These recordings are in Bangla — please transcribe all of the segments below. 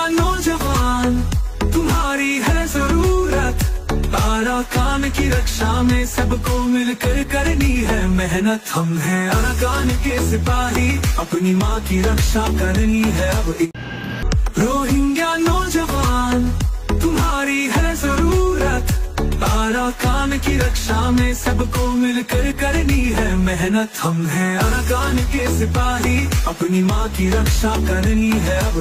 रोहिंग्या नौजवान तुम्हारी है जरूरत, अराकान की रक्षा में सबको मिलकर करनी है मेहनत। हम हैं अराकान के सिपाही, अपनी माँ की रक्षा करनी है अब। रोहिंग्या नौजवान तुम्हारी है जरूरत, अराकान की रक्षा में सबको मिलकर करनी है मेहनत। हम हैं अराकान के सिपाही, अपनी माँ की रक्षा करनी है अब।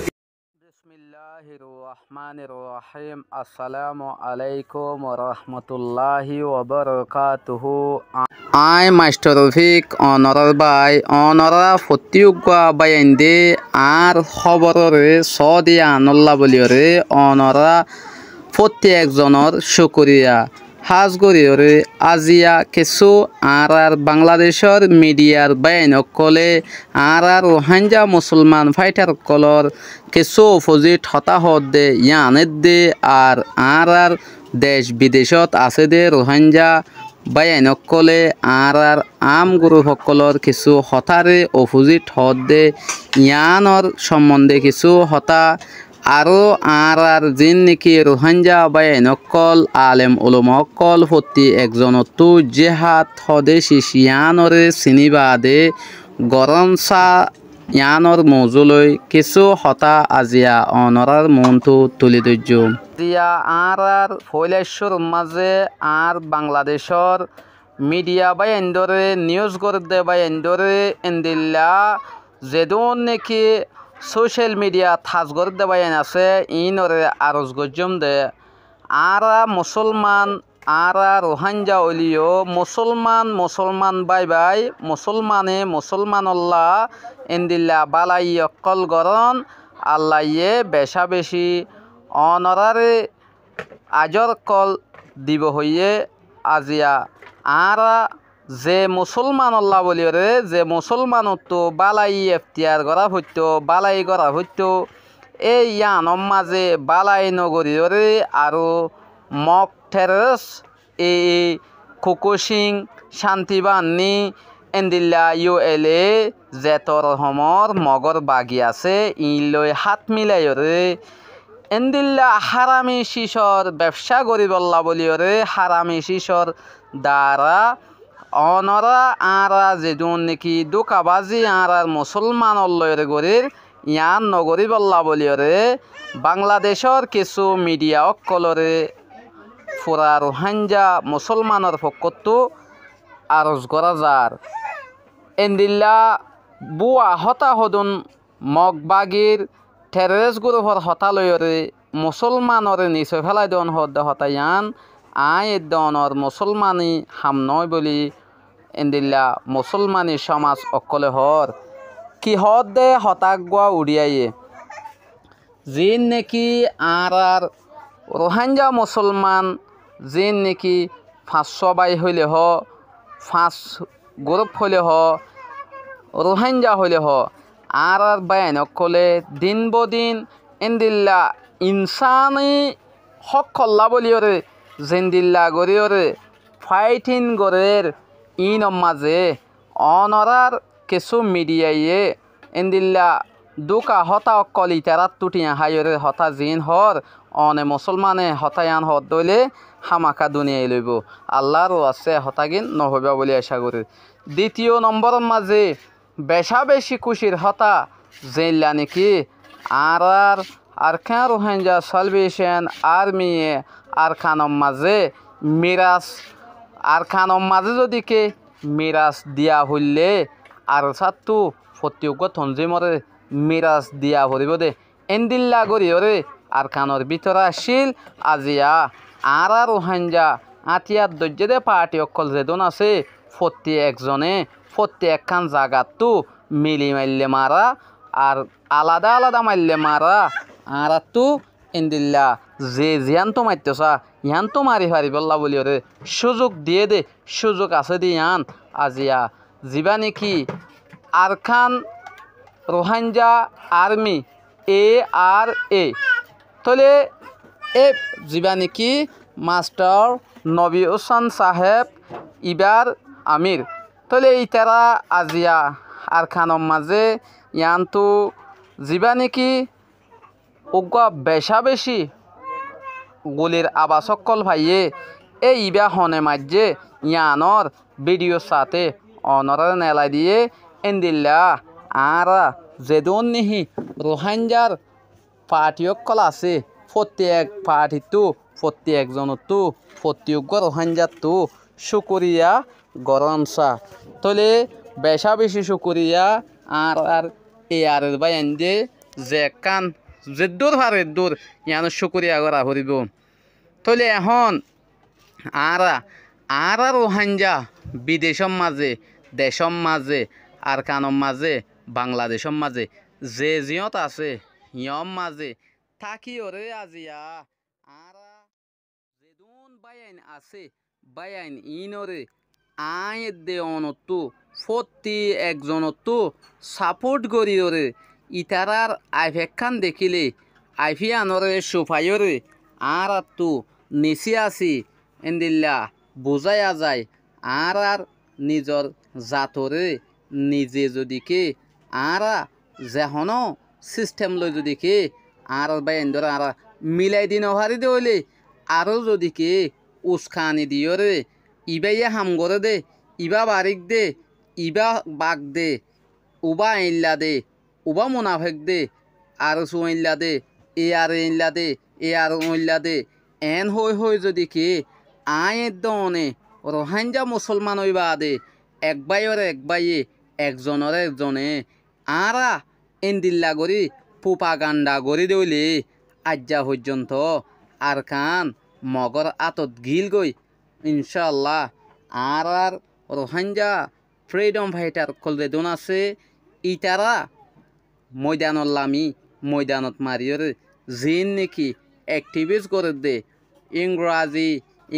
बिस्मिल्लाहिर्रहमानिर्रहीम। अस्सलामु अलैकुम वरहमतुल्लाहि वबरकातुहु। आय मास्टर रफिक অনরার বাই অনরা ফতিউগা বাইন্দে আর খবররে সদিয়া আনল্লা বলিয়রে অনরা প্রত্যেকজনের শুকরিয়া হাজগরিয়রে আজিয়া কিছু আর বাংলাদেশের মিডিয়ার বাইন অকলে আর রোহিঙ্গা মুসলমান ফাইটার কলর কিছু অপোজিট হতাহত দে ইয়ানের দে আর দেশ বিদেশত আছে দে রোহিঙ্গা বাইন অকলে আর আম গুরু সকলর কিছু হতারে অপোজিট হত দে ইয়ানর সম্বন্ধে কিছু হতা আরও আর যিন নেকি রোহিঙ্গা বাইন অকল আলেম উলমা অকল প্রতি একজনতো জেহাদ স্বদেশী ইয়ানরে চিনিবাদে গৰমচা ইয়ানৰ মৌজুলৈ কিছু হতা আজিয়া অনৰাৰ মনটো তুলি ধৈৰ্য আজিয়া আর ফৈলেশ্বর মাঝে আর বাংলাদেশর মিডিয়া বাইন্দরে নিউজ করতে বাইন্দরে এন্দিল্লা যেদন নাকি সোশ্যাল মিডিয়া থাজগর দেবাইন আছে ইনরে আরজ গজম দে আরা মুসলমান আরা রোহিঙ্গা অলিও মুসলমান বাই মুসলমানল্লাহ এন্দিল্লা বালাই অকল গরন আল্লাহয়ে বেশা বেশি অনরারে আজর কল দিব হইয়ে আজিয়া আরা যে মুসলমানল্লাহ বলিওরে যে মুসলমানতো বালাই এফতিয়ার করা হইতো বালাই করা হইতো এই ইয়ানম মাঝে বালাই নগরীরে আৰু মক টেরস এই কোকোশিং শান্তিবাণী এন্দিল্লা ULA জেতর হমর মগর বাগি আছে ইলৈ হাত মিলাইরে এন্দিল্লা হারামি শিশর ব্যবসা গরিবল্লা বলিওরে হারামি শিশর দ্বারা অনরা আরা যেদুন নাকি দোকাবাজি আর মুসলমান অল্লয়ের গরির ইয়ান নগরী বল্লা বলিয়রে বাংলাদেশর কিছু মিডিয়া অকলরে ফুরা রোহিঙ্গা মুসলমানের পক্ষতো আরজ করা যার এন্দিল্লা বুয়া হতা হদুন মগবাগির টেররিস্ট গ্রুপর হতা লয়রে মুসলমানরে নিচে ফেলাই দন হতা ইয়ান আয় দনর মুসলমানি হাম নয় বলি এন্দিল্লা মুসলমানি সমাজ অকলে হর কি হদ দে হতাগুয়া উড়িয়াইয়ে যিন নাকি আর রোহিঙ্গা মুসলমান যিন নাকি 500 বাই হইলে 5 গ্রুপ হইলে রোহিঙ্গা হইলে আর বাইন অকলে দিন বদিন এন্দিল্লা ইনসানি হক কল্লা বলিওরে জিন্দিল্লা গরিয়রে ফাইটিন গরের ইন মাঝে অনরার কিছু মিডিয়াইয়ে এন্দিল্লা দুকা হতা অকল ইতারাত তুটিয়া হাইরে হতা জিন হর অনে মুসলমানে হতায়ান হত দইলে হামাকা দুনিয়াই লইব আল্লাহরও আছে হতাগিন নহবা বলি আশা করি। দ্বিতীয় নম্বরের মাঝে বেশা বেশি খুশির হতা জেলা নাকি আর আরকান রোহিঙ্গা সালভেশন আর্মিয়ে আরকানম মাঝে মিরাজ আরকানম মাঝে যদি কে মিরাজ দিয়া হইলে আর সাতু ফতিউগ তঞ্জিমরে মিরাজ দিয়া ভরিব দে এন্দিল্লা গরিয়রে আরকানর ভিতরে আসিল আজিয়া আর রোহিঙ্গা আতিয়ার দৈর্যদে পার্টি অকল যেদন আছে ফতি একজনে ফতি একখান জাগাতো মিলি মারলে মারা আর আলাদা আলাদা মারলে মারা আর তো এন্দিল্লা যে জিয়ানতো মারতেছা ইয়ানতো মারি হারি বল্লা বলিওরে সুযোগ দিয়ে দে সুযোগ আছে দি ইয়ান আজিয়া জিবা নাকি আরকান রোহিঙ্গা আর্মি ARA তলে এ জিবা নাকি মাস্টার নবী হোসেন সাহেব ইবার আমির তলে ইতারা আজিয়া আরকানম মাঝে ইয়ানতো জিবা নাকি উগ্র বেশা বেশি গুলির আবাসকল ভাইয়ে এই ইবা হনে মাঝে ইয়ানর ভিডিও সাথে অনরের নেলাই দিয়ে এন্দিল্লা আর যেদন নিহি রোহাঞ্জার পার্টিসকল আছে প্রত্যেক পার্টিতো প্রত্যেকজনতো প্রত্যেক রোহাঞ্জাতো শুকুরিয়া গরমসা তলে বেশা বেশি শুকুরিয়া আর এয়ারের বাইন যে যে কান যে দূর হারে দূর ইয়ান শুকুরিয়া করা হরিব তলে এখন আর রোহাঞ্জা বিদেশম মাঝে দেশম মাঝে আর কানম মাঝে বাংলাদেশম মাঝে যে জিয়ত আছে ইয়ম মাঝে থাকি ওরে আজিয়া আর যেদুন বাইন আছে বাইন ইনরে আয় দে অনতো ফতি একজনতো সাপোর্ট করি ওরে ইতারার আইফেকখান দেখিলে আইফি আনরে সোফাইরে আর তো নিচে আসি এন্দিল্লা বোঝায়া যায় আর নিজর জাতরে নিজে যদিকে আর যেহন সিস্টেম লই যদিকে আর বাইন্দর আর মিলাই দিন হারি দে আরও যদিকে উস্কানি দিয়রে ইবাইয়ে হাম করে দে ইবা বারিক দে ইবা বাগ দে উবা আইনলা দে উবা মুনাফেক দে আর সুইনলা দে এ আর ইনলা দে এ আর ওইনলা দে এন হই যদি কি আয়ের দনে রোহাঞ্জা মুসলমান হইবা দে এক বাইয়ে একজনের একজনে আরা এন্দিল্লা গরি প্রোপাগান্ডা গরি দইলে আজ্জা পর্যন্ত আর খান মগর আতত গিল গই ইনশাল্লাহ আর রোহাঞ্জা ফ্রিডম ফাইটার কলরে দোন আছে ইতারা ময়দানত লামি ময়দানত মারিয়রে জিন নাকি অ্যাক্টিভিস্ট করে দে ইংরাজি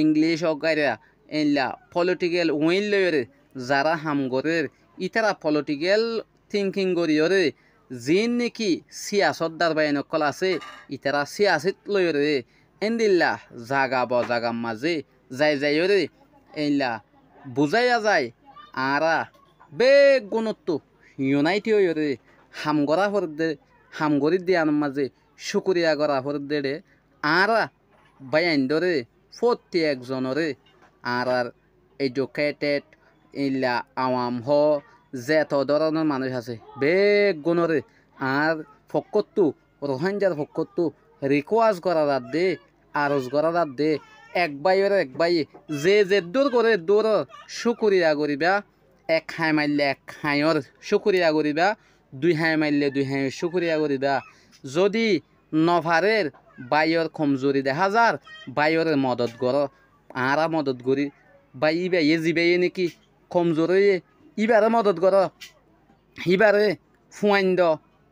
ইংলিশ অগাইরা এনলা পলিটিক্যাল উইন লয়রে যারা হামগরের ইতারা পলিটিক্যাল থিঙ্কিং করিয়রে জিন নাকি সিয়াসত দারবাইন কল আছে ইতারা সিয়াসত লয়রে এন্দিল্লা জাগা বজাগাম মাঝে যাইরে এনলা বুঝাইয়া যায় আরা বেগ গুণত্ব ইউনাইটি হইরে হামগরা হরদে হামগরি দিয়ান মাঝে শুকুরিয়া করা হরদে আরা বাইন ধরে প্রত্যেকজনরে আর এডুকেটেড ইল্লা আওয়াম হ যেত ধরনের মানুষ আছে বেগ গুণরে আর ফকত্তু রোহাঞ্জার ফকত্তু রিকোয়াজ করা রাত দে আরজ করা রাত দে এক বাইয়ে যে দূর করে দূর শুকুরিয়া করিবা এক হাই মারলে এক হাইর শুকুরিয়া করিবা দুই হাই মারলে দুই হাই শুকুরিয়া করিবা যদি নভারের বাইয়ের কমজোরি দেখা যার বাইয়ের মদত কর আরা মদত করি বাই ইবাইয়ে জিবাইয়ে নাকি কমজোর ইবারে মদত কর ইবারে ফুয়াইন দ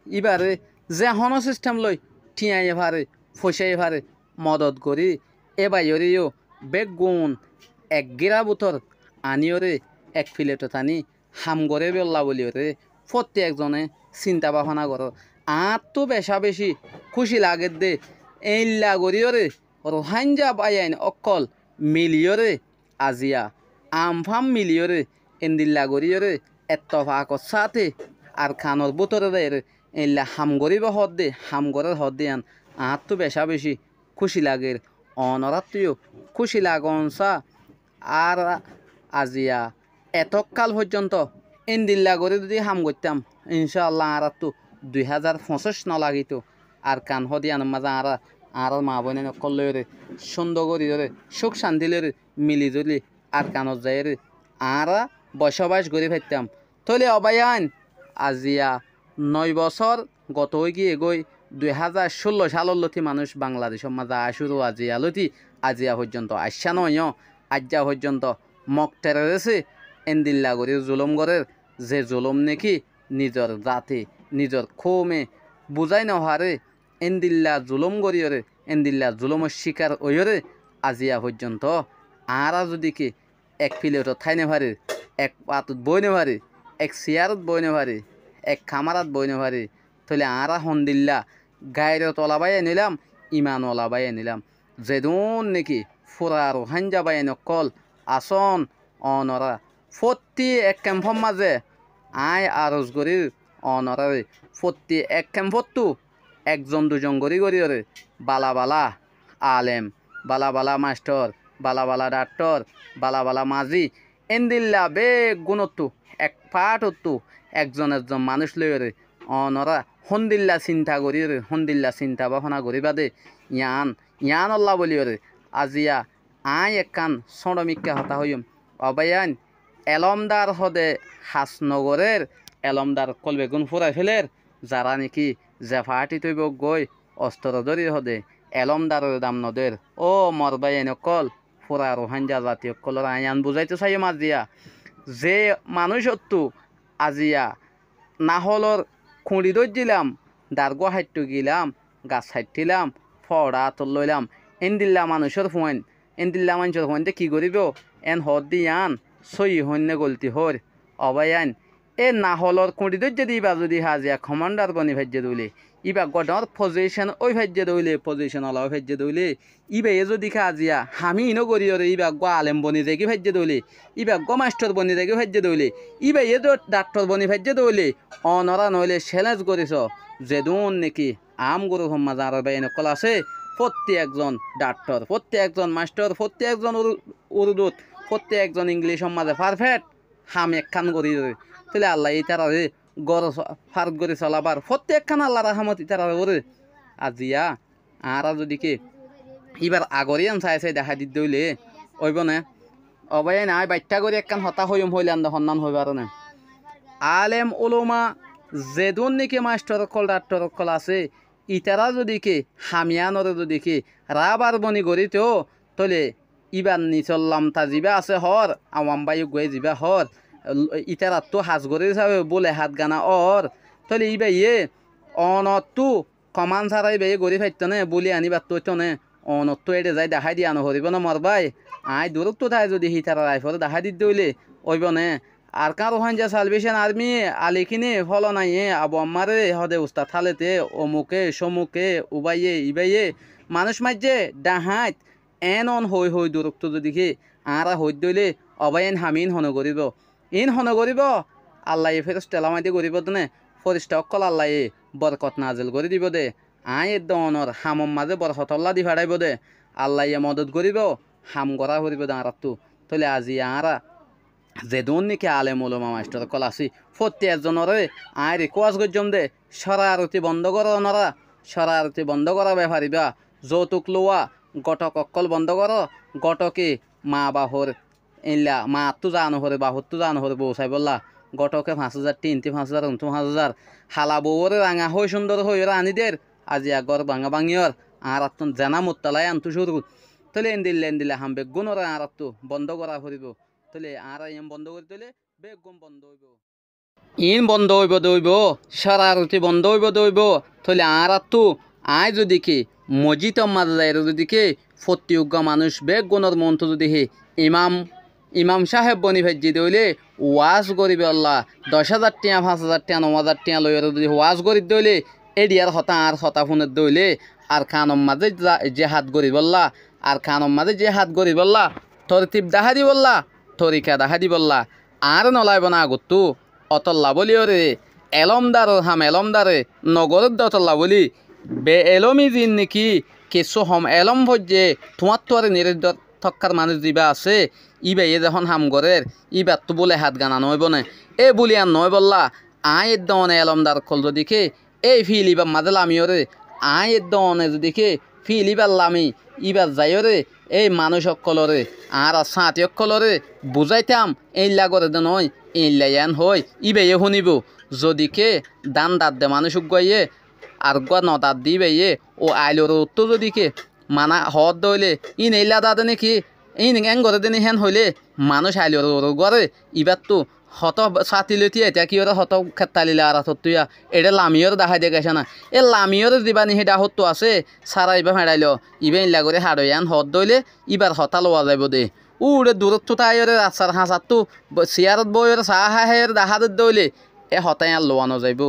ইবারে যে হন সিস্টেম লই ঠিয়াইয়ে ভারে ফসাইয়ে ভারে মদত করি এ বাইরেও বেগ গুণ এক গিরা বুথর আনিওরে এক ফিলেটো টানি হাম করে বেল্লা বলিওরে প্রত্যেকজনে চিন্তা ভাবনা কর আর তো বেশা বেশি খুশি লাগে দে এইলা করিওরে রোহাঞ্জা বাইন অকল মিলিয়রে আজিয়া আমফাম মিলিয়রে এন্দিল্লা করিওরে এত্তফাকর সাথে আর খানর বুতরে রে এইলা হাম করিব হদ দে হাম করার হদ দে আন আর তো বেশা বেশি খুশি লাগে অনরাত্রিও খুশি লাগনসা আর আজিয়া এতকাল পর্যন্ত ইন্দিল্লা করে যদি হাম করতাম ইনশাআল্লাহ আর তো 2025 নলাগিত আর কান হদিয়ান মাজা আর মা বোনে কল্লরে সুন্দর করি সুখ শান্তি লরে মিলি জুলি আর কানত যায় রে আর বসবাস করে ফেলতাম তলে অবায়ান আজিয়া 9 বছর গত হয়ে গিয়ে গই 2016 সালের লতি মানুষ বাংলাদেশের মাঝে আসুরো আজিয়া পর্যন্ত আসা নয় আজ্জা পর্যন্ত মক টেরেছে এন্দিল্লা করে জুলম করের যে জুলম নাকি নিজর জাতি নিজর খোমে বুঝাই নহারে এন্দিল্লা জুলম করিয়রে এন্দিল্লা জুলমের শিকার ওয়রে আজিয়া পর্যন্ত আরা যদি কি এক প্লেটত খাইনে পারে এক পাতত বই নে পারে এক চেয়ারত বই নে পারে এক খামারাত বই নে পারে তাহলে আরা হন্দিল্লা গায়ের তলাবাই নিলাম ইমান ওলাবাই নিলাম যেদুন নাকি ফুরা রোহাঞ্জা বাই নকল আসন অনরা ফতি এক ক্যাম্পর মাঝে আয় আরজ করি অনরারে ফতি এক ক্যাম্পতো একজন দুজন গড়ি গড়ি ওরে বালা বালা আলেম বালা বালা মাস্টার বালা বালা ডাক্তার বালা বালা মাঝি এন্দিল্লা বেগ গুণত্তু এক পাট হত্তু একজন একজন মানুষ লই ওরে অনরা হন্দিল্লা চিন্তা করি ওরে হন্দিল্লা চিন্তা ভাবনা করি বাদে ইয়ান আল্লাহ বলি ওরে আজিয়া আই একখান সড়মিকা হতা হইম অবায়ান এলমদার হদে হাসনগরের এলমদার কলবেগুন ফুরাই ফেলের যারা নাকি জেফাটি তৈব গই অস্ত্র ধরি হদে এলমদারের দাম নদের ও মরবাই এনেকল ফুরা রোহাঞ্জা জাতীয় কলর আয়ান বুঝাইতে চাই আজিয়া যে মানুষ অত্তু আজিয়া নাহলর খুঁড়ি দই দিলাম দার্গ হাইট্টু গিলাম গাছ হাইটিলাম ফড়া তোর লইলাম এনদিল্লা মানুষের ফোন এনদিল্লা মানুষের ফোনতে কি করিব এন হদ দিয়ান সই হন্যে গলতি হর অবায়ান এ নাহলর খুঁড়ি দই যদি ইবা যদি হাজিয়া কমান্ডার বনি ভাজ্যে দইলে ইবা গডর পজিশন ওই ভাজ্যে দইলে পজিশন ওলা ওই ভাজ্যে দইলে ইবা এ যদি আজিয়া হামি ইনো করি ওরে ইবা গ আলেম বনি দেখি ভাজ্যে দইলে ইবা গ মাস্টার বনি দেখি ভাজ্যে দইলে ইবা এ ডাক্তার বনি ভাজ্যে দইলে অনরা নইলে চ্যালেঞ্জ করিস যেদুন নাকি আম গরু সমাজ আর বাইন কল আছে প্রত্যেকজন ডাক্তার প্রত্যেকজন মাস্টার প্রত্যেকজন উর্দুত প্রত্যেকজন ইংলিশ সমাজে পারফেক্ট হাম একখান করি তাহলে আল্লাহ এই তারা গড় ফার্ক করে চলাবার প্রত্যেকখান আল্লাহ রাহমত ইতারা ওরে আজিয়া আর যদি কে এবার আগরিয়ান চাই চাই দেখা দিতে হইলে ওইব না অবাই নাই বাচ্চা করে একখান হতা হইম হইলান সন্ধান হইবার না আলেম ওলোমা যেদুন নাকি মাস্টার কল ডাক্তার কল আছে ইতারা যদি কে হামিয়ানরে যদি কে রাবার বনি গড়িতেও তলে ইবার নিচল্লাম তা যিবা আছে হর আওয়াম বায়ু গয়ে যিবা হর ইতারা তো হাজ গড়ি যাবে বলে হাত গানা অর তলে ইবা ইয়ে অনতু কমান ছাড়াই বে গড়ি ফাইত নে বলি আনিবার তো নে অনতু এটে যাই দেখাই দিয়া নহরিব না মরবাই আই দূরত্ব তাই যদি হিতারা রাইফল দেখাই দিতে হইলে ওইব নে আর কার ওখান যা সালভেশন আর্মি আলিখিনি ফল নাই আবু আম্মারে হদে উস্তাদ থালেতে অমুকে সমুকে উবাইয়ে ইবাইয়ে মানুষ মাঝে ডাহাত এন অন হই হই দূরত্ব যদি কি আরা হই দইলে অবাইন হামিন হন করিব ইন হন করিব আল্লাহ ফেরস্ত এলামাইতে করিব দনে ফরিস্তা অকল আল্লাহ বরকত নাজেল করে দিব দে আই দনর হামম মাঝে বরকত আল্লাহ দি ফাড়াইব দে আল্লাহ মদত করিব হাম করা করিব দাঁড়াতু তলে আজি আরা যেদুন নাকি আলেম ওলামা মাস্টার কল আছি প্রত্যেকজনরে আয় রিকোয়াজ করছম দে সরারতি বন্ধ করা ওনারা সরারতি বন্ধ করা ব্যাপারিবা যৌতুক লোয়া গটক অকল বন্ধ কর গটকে মা বাহর ইল্লা মা তো জানো হরে বাহর তো জানো হরে বউ চাই বললা গটকে 5,000 3 5,000 5,000 হালা বউরে রাঙা হই সুন্দর হই আনি দের আজি আগর ভাঙা ভাঙিয়র আর আত্মন জানা মুতালাই আনতু শুরু তাহলে এন্দিল্লে হাম বেগুনরা আর তো বন্ধ করা হরিব তাহলে আর এম বন্ধ করে দিলে বেগম বন্ধ হইব ইন বন্ধ হইব দইব সারারতি বন্ধ হইব দইব তাহলে আর তো আয় যদি কি মসজিদ মাঝে যায় যদি কি ফতিউজ্ঞ মানুষ বেগুনের মন্ত্র যদি হে ইমাম সাহেব বনি ভেজি দইলে ওয়াজ করিবে আল্লাহ 10,000 টাকা 5,000 টাকা 9,000 টাকা লই যদি ওয়াজ করি দইলে এডিয়ার হতা আর হতা ফোনের দইলে আর খানম মাঝে যে হাত গরি বললা আর খানম মাঝে যে হাত গরি বললা তরতিব দেখা দি বললা তরিকা দেখা দি বললা আর নলাইব না আগতু অতল্লা বলি ওরে এলমদার হাম এলমদারে নগরের দতল্লা বলি বে এলমি জিন নাকি কিছু হম এলম ভজ্যে তোমার তো আর নিরুদ্ধ থক্কার মানুষ দিবা আছে ইবা এ যখন হাম গরের ইবার তো বলে হাত গানা নইব না এ বলি আর নয় বললা আয় দনে এলমদার কল যদি কে এই ফিল ইবার মাঝে লামি ওরে আয় দনে যদি কে ফিল ইবার লামি ইবার যাই ওরে এই মানুষ অকলরে আর সাঁতি অকলরে বুঝাইতাম এই লাগরে দে নয় এই লাইয়ান হই ইবে এ শুনিব যদি কে দান দাঁত দে মানুষ গাইয়ে আর গুয়া ন দাঁত দিবে ও আইলোর উত্তর যদি কে মানা হদ দইলে ইন এইলা দাদে নাকি ইন এং করে দিন হেন হইলে মানুষ আইলোর গড়ে ইবার তো হত ছাতি লইতি এতিয়া কি ওরা হত খেতালিলে আর তুইয়া এটা লামিয়র দেখাই দিয়ে গেছে না এ লামিয়র দিবা নি সেটা হতো আছে সারা ইবা ফেড়াইল ইবা ইলা করে হাড়ইয়ান হদ দইলে ইবার হতা লওয়া যাইব দে উড়ে দূরত তো তাইরে রাস্তার হাঁচার তো চেয়ারত বইয়ের চাহ হাহের দেখা দইলে এ হতাই আর লোয়ানো যাইব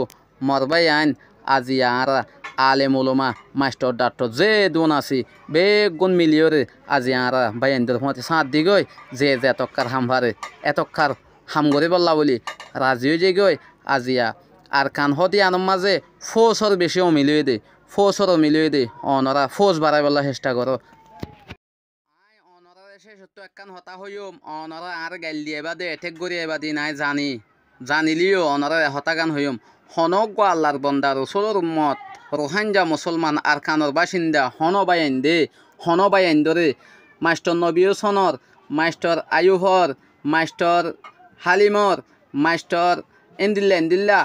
মরবাই আইন আজি আর আলেম ওলমা মাস্টার ডাক্তার যে দোন আছি বেগুন মিলিয়রে আজি আর বাইন্দের মতে সাঁত দি গই যে এতকার হাম ভারে এতকার হাম করে বললা বলি রাজি হয়ে যে গই আজিয়া আর কান হদি আনম মাঝে ফোসর বেশি অমিলিয়ে দে ফোর্সরও মিলিয়ে দে অনরা ফোর্স বাড়াই বলা চেষ্টা করো অনরা শেষ তো একখান হতা হইম অনরা আর গাইল দিয়ে বা দে এঠেক গড়ি এবার দি নাই জানিলিও অনরা হতা গান হইম হনক গো আল্লাহর বন্দা রসুলর উম্মত রোহাঞ্জা মুসলমান আর কানর বাসিন্দা হন বাইন দরে master নবীয় sonar master আয়ুভর master হালিমর master এন্দিল্লা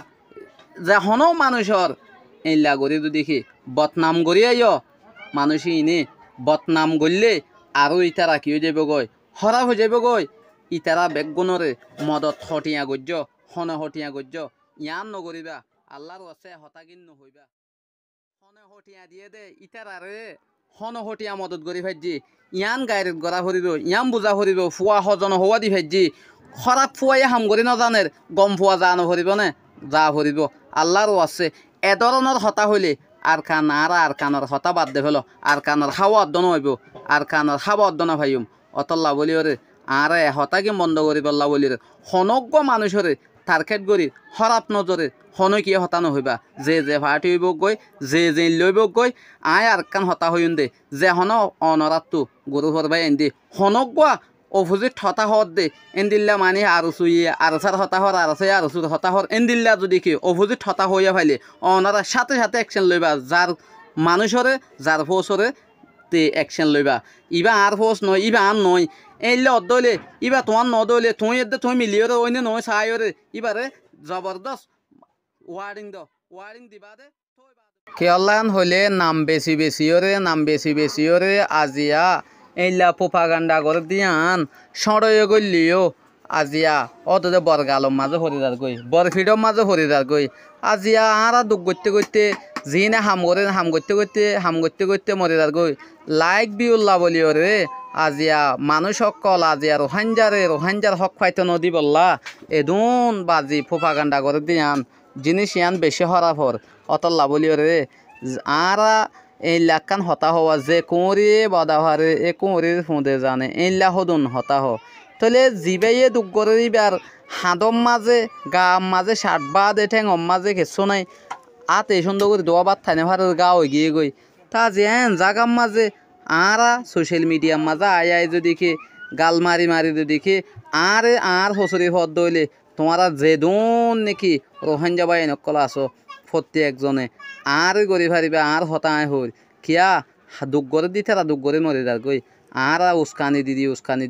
যা হন মানুষর এইলা গড়ি যদি দেখি বদনাম গড়ি আইয় মানুষই ইনে বদনাম গড়লে আৰু ইতারা কি হয়ে যাব গই হরা হয়ে যাব গই ইতারা বেগুণরে মদত হটিয়া গজ্য হনে হটিয়া গজ্য ইয়ান নগরিবা আল্লাহর আছে হতাগিন নহইবা হনে হটিয়া দিয়ে দে ইতারারে হন হটিয়া মদত গরি ভাইজি ইয়ান গাইরেত গড়া ভরিব ইয়ান বুজা ভরিব ফুয়া হজন হওয়া দি ভাইজি খরাপ ফুয়াই হাম করি নজানের গম ফুয়া যা নভরিব নে যা ভরিব আল্লাহরও আছে এধরনের হতা হইলে আর কানর হতা বাদ দে ফেলো আর কানর খাওয়া অর্দন হইব আর কানর খাওয়া অর্দন ভাইম অতল্লা বলি ওরে আরে হতাকে বন্ধ করি বল্লা বলি রে হনজ্ঞ মানুষরে টার্গেট করি হরাপ নজরে হনই কি হতা নহইবা যে ভাড়াটি হইব গই যে লইব গই আয় আর কান হতা হইন দে যে হন অনরাতু গরু হরবাই এন্দি হনজ্ঞ অপোজিট হতা হর দে এন্দিল্লা মানে আরো চুইয়ে আরো সার হতা হর আরো চাই আরো চুর হতা হর এন্দিল্লা যদি কি অপোজিট হতা হইয়া ফাইলে অনারা সাথে অ্যাকশন লইবা যার মানুষরে যার ফোর্সরে তে অ্যাকশন লইবা ইবা আর ফোর্স নয় ইবা আর নয় এইলে অদ্দলে ইবা তোমার নদলে তুই এদে তুই মিলিয়ে রে ওইনে নয় চাইরে ইবারে জবরদস্ত ওয়ার্ডিং দিবা দে কেয়ালান হইলে নাম বেশি ওরে আজিয়া এইলা প্রোপাগান্ডা করে দিয়ান সড়য়ে গলিও আজিয়া অতদে বরগালম মাঝে হরিদার গই বরফিডম মাঝে হরিদার গই আজিয়া আরা দুঃখ করতে যিনে হাম করতে মরিদার গই লাইক বিউল্লা বলিও রে আজিয়া মানুষ সকল আজিয়া রোহাঞ্জার হক পাইতে নদী বললা এদুন বাজি প্রোপাগান্ডা করে দিয়ান জিনিস ইয়ান বেশি হরাফর অতল্লা বলিও রে আরা এই লাখান হতা হওয়া যে কুঁড়ি বদাহারে এ কুঁড়ির ফুঁদে জানে এইলা হদুন হতা হ তাহলে জিবাইয়ে দুঃখ করে দিবার হাদম মাঝে গাম মাঝে ষাট বাদ এ ঠেঙম মাঝে খেছো নাই আত এই সুন্দর করে দোয়া বাদ থাইনে ভারের গা হয়ে গিয়ে গই তা যে জাগাম মাঝে আরা সোশ্যাল মিডিয়ার মাঝে আয় যদি কি গাল মারি যদি কি আর হসরি হদ দইলে তোমারা যে দুন নাকি রোহাঞ্জা বাই নকল আসো প্রত্যেকজনে আর গড়ি ফারিবা আর হতায় হই কিয়া দুঃখ করে দিতে দুঃখ করে মরে যার গই আর উস্কানি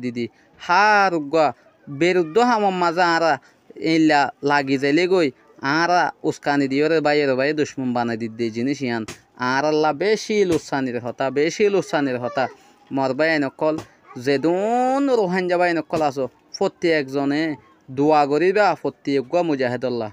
দিদি হার গা বেরুদ্ধ হামম মাজা আর এইলা লাগি যাইলে গই আর উস্কানি দিও রে ভাই দুশ্মন বানাই দিতে জিনিস ইয়ান আর আল্লাহ বেশি লুসানির হতা মরবাই নকল যেদুন রোহাঞ্জা বাই নকল আসো প্রত্যেকজনে দোয়া করিবা প্রত্যেক মুজাহিদুল্লাহ